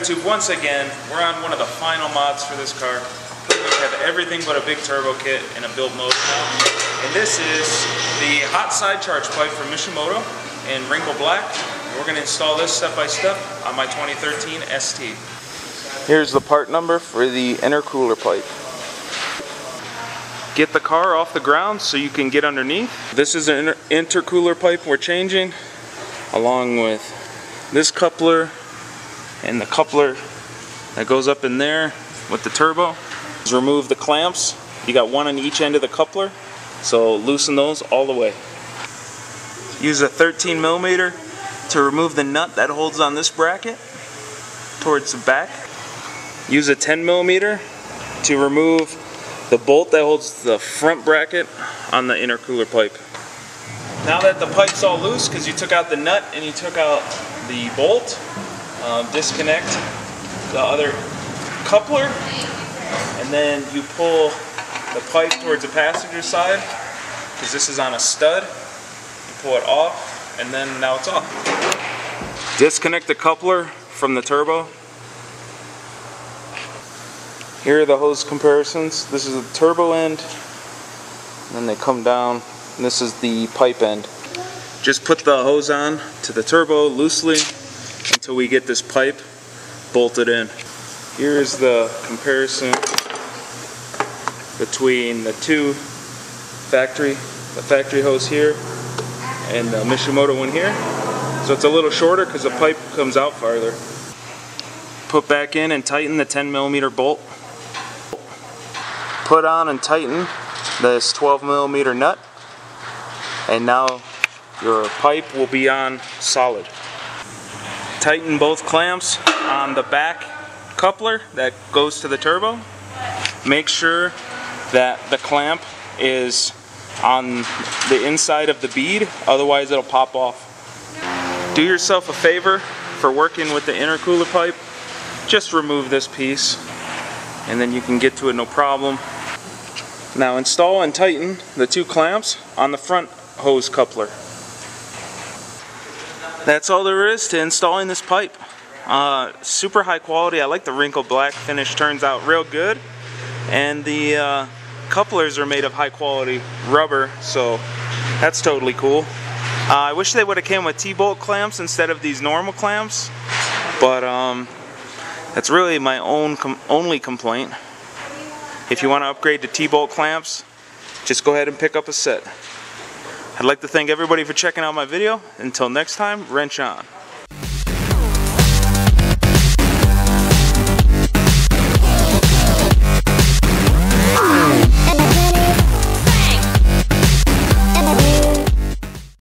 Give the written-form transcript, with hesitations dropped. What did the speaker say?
YouTube, once again, we're on one of the final mods for this car. Pretty much have everything but a big turbo kit in a build mode now. And this is the hot side charge pipe from Mishimoto in Wrinkle Black. We're going to install this step by step on my 2013 ST. Here's the part number for the intercooler pipe. Get the car off the ground so you can get underneath. This is an intercooler pipe we're changing, along with this coupler and the coupler that goes up in there with the turbo. Remove the clamps. You got one on each end of the coupler, so loosen those all the way. Use a 13mm to remove the nut that holds on this bracket towards the back. Use a 10mm to remove the bolt that holds the front bracket on the intercooler pipe. Now that the pipe's all loose because you took out the nut and you took out the bolt, disconnect the other coupler, and then you pull the pipe towards the passenger side because this is on a stud. You pull it off, and then now it's off. Disconnect the coupler from the turbo. Here are the hose comparisons. This is the turbo end, and then they come down, and this is the pipe end. Just put the hose on to the turbo loosely until we get this pipe bolted in. Here's the comparison between the two the factory hose here and the Mishimoto one here. So it's a little shorter because the pipe comes out farther. Put back in and tighten the 10mm bolt. Put on and tighten this 12mm nut, and now your pipe will be on solid. Tighten both clamps on the back coupler that goes to the turbo. Make sure that the clamp is on the inside of the bead, otherwise it'll pop off. Do yourself a favor for working with the intercooler pipe. Just remove this piece and then you can get to it no problem. Now install and tighten the two clamps on the front hose coupler. That's all there is to installing this pipe. Super high quality. I like the Wrinkle Black finish, turns out real good. And the couplers are made of high quality rubber, so that's totally cool. I wish they would have came with T-bolt clamps instead of these normal clamps, but that's really my only complaint. If you want to upgrade to T-bolt clamps, just go ahead and pick up a set. I'd like to thank everybody for checking out my video. Until next time, wrench on.